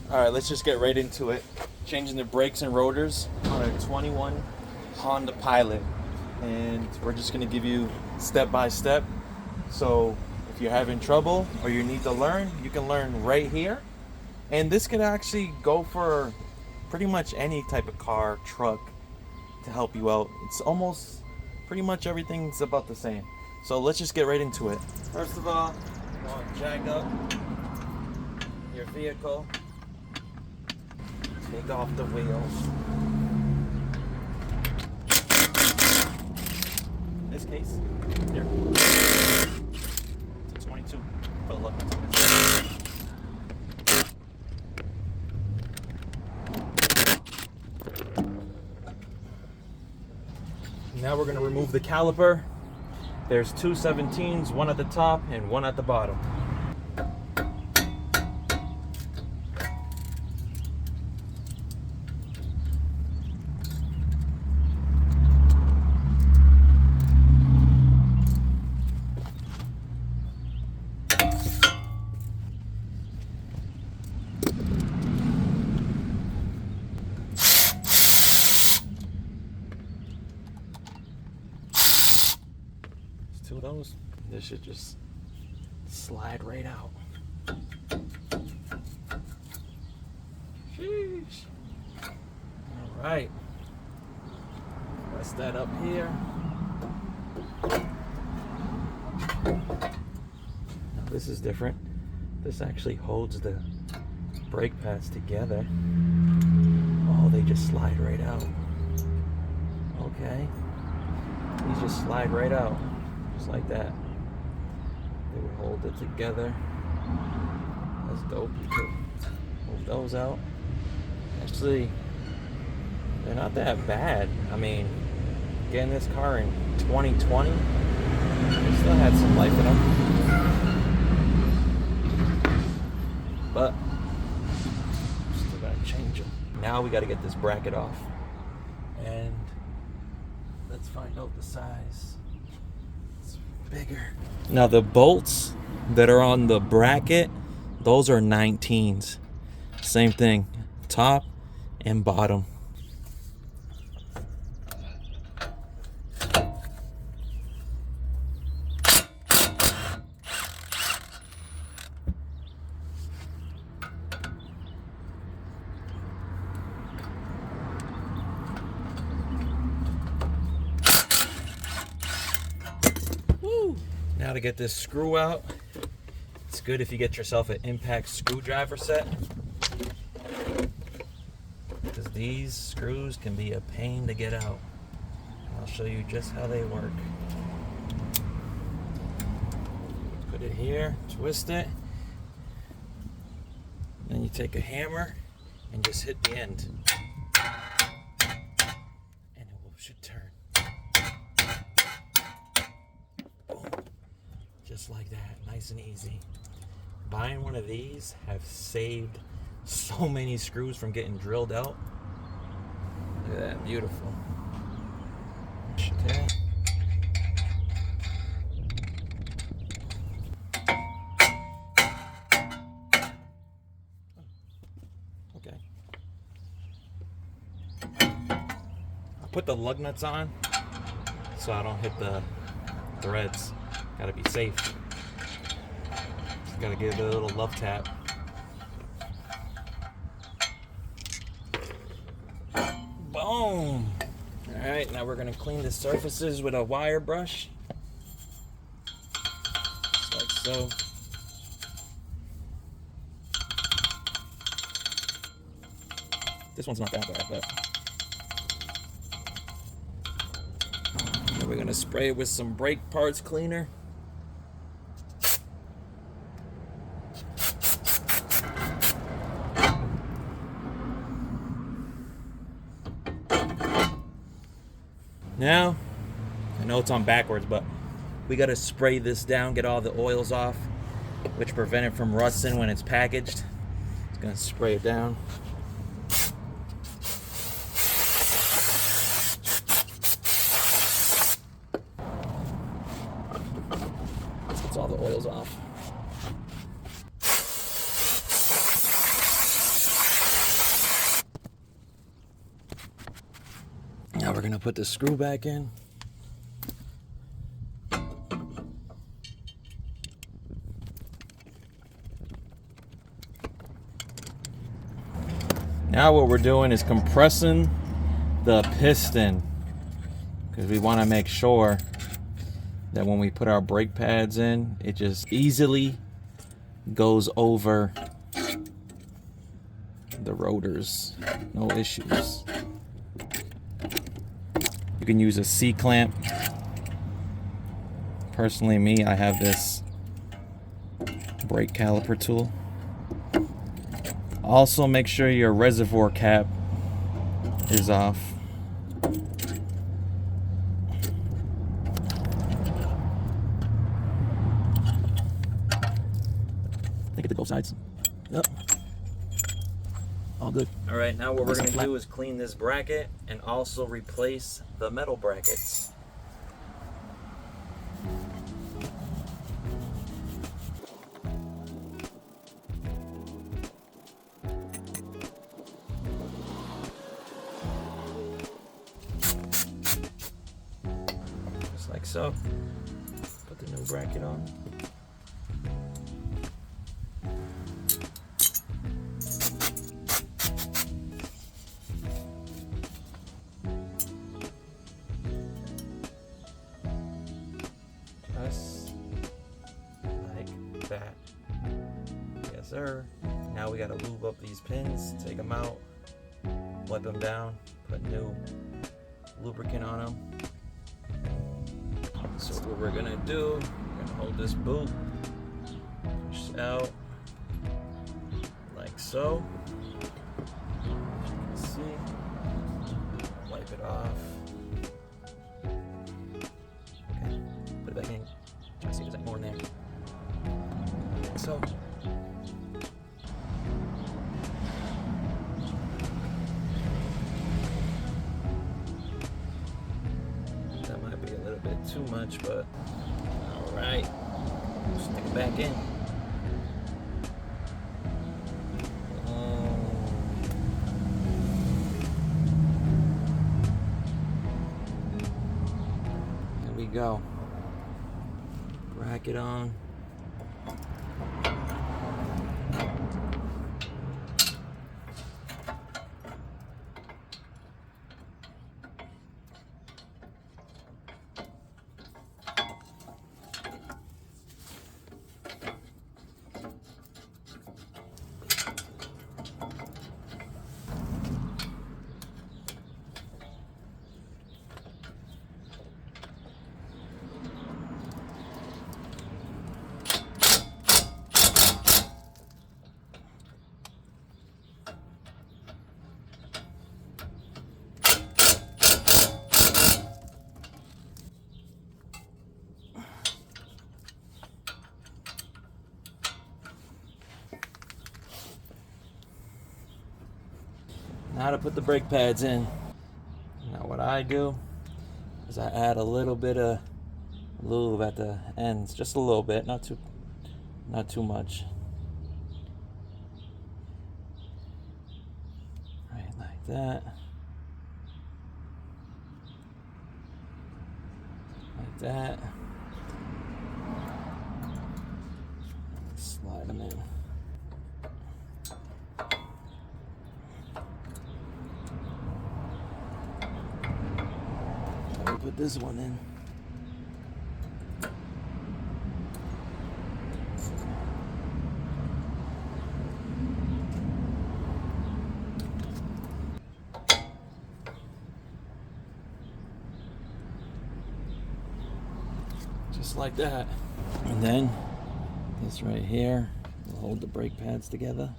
All right, let's just get right into it. Changing the brakes and rotors on a 21 Honda Pilot. And we're just gonna give you step by step. So if you're having trouble or you need to learn, you can learn right here. And this can actually go for pretty much any type of car, truck to help you out. It's almost pretty much everything's about the same. So let's just get right into it. First of all, you want to jack up your vehicle. Take off the wheels. In this case, here. It's a 22. But look. Now we're going to remove the caliper. There's two 17s, one at the top and one at the bottom. Two of those. This should just slide right out. Sheesh. All right. Press that up here. Now this is different. This actually holds the brake pads together. Oh, they just slide right out. Okay. These just slide right out. Just like that. They would hold it together. That's dope. You could move those out. Actually, they're not that bad. I mean, getting this car in 2020, it still had some life in them. But, still gotta change them. Now we gotta get this bracket off. And let's find out the size. Bigger. Now the bolts that are on the bracket, those are 19s. Same thing, top and bottom. Now to get this screw out, it's good if you get yourself an impact screwdriver set, because these screws can be a pain to get out. I'll show you just how they work. Put it here, twist it, then you take a hammer and just hit the end, and it should turn. Just like that, nice and easy. Buying one of these have saved so many screws from getting drilled out. Look at that, beautiful. Okay. Okay. I put the lug nuts on so I don't hit the threads. Gotta be safe. Just gotta give it a little love tap. Boom! Alright, now we're gonna clean the surfaces with a wire brush. Just like so. This one's not that bad, but then we're gonna spray it with some brake parts cleaner. Now, I know it's on backwards, but we gotta spray this down, get all the oils off, which prevent it from rusting when it's packaged. It's gonna spray it down. Gets all the oils off. Now we're gonna put the screw back in. Now what we're doing is compressing the piston, because we want to make sure that when we put our brake pads in, it just easily goes over the rotors. No issues. You can use a C-clamp. Personally, me, I have this brake caliper tool. Also, make sure your reservoir cap is off. Take it to both sides. Yep. All good. All right, now what we're going to do is clean this bracket and also replace the metal brackets. Just like so. Put the new bracket on. Just like that. Yes, sir. Now we gotta lube up these pins, take them out, wipe them down, put new lubricant on them. So what we're gonna do, we're gonna hold this boot, push out, like so. Let's see. Wipe it off. Okay, put it back in. Try to see if there's any more in there. Like so. That might be a little bit too much, but all right. Stick it back in. There we go. Bracket on. Now to put the brake pads in. Now what I do is I add a little bit of lube at the ends, just a little bit, not too much. Right, like that. Like that. Slide them in. Put this one in. Just like that. And then this right here will hold the brake pads together.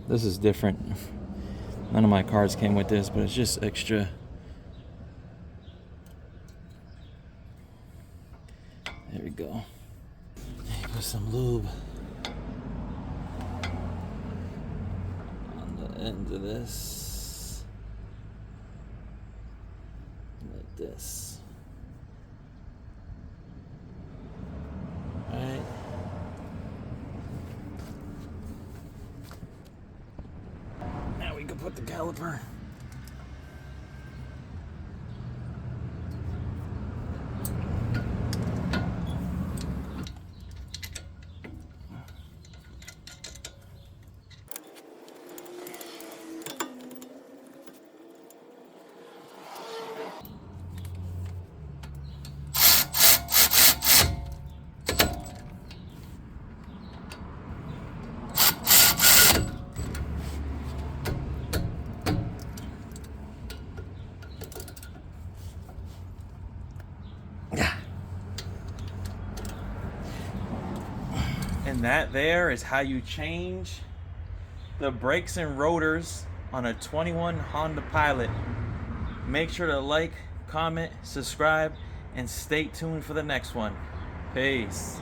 This is different. None of my cars came with this, but it's just extra. There we go. Put some lube on the end of this. Like this. Right. caliper. And that there is how you change the brakes and rotors on a 21 Honda Pilot. Make sure to like, comment, subscribe, and stay tuned for the next one. Peace.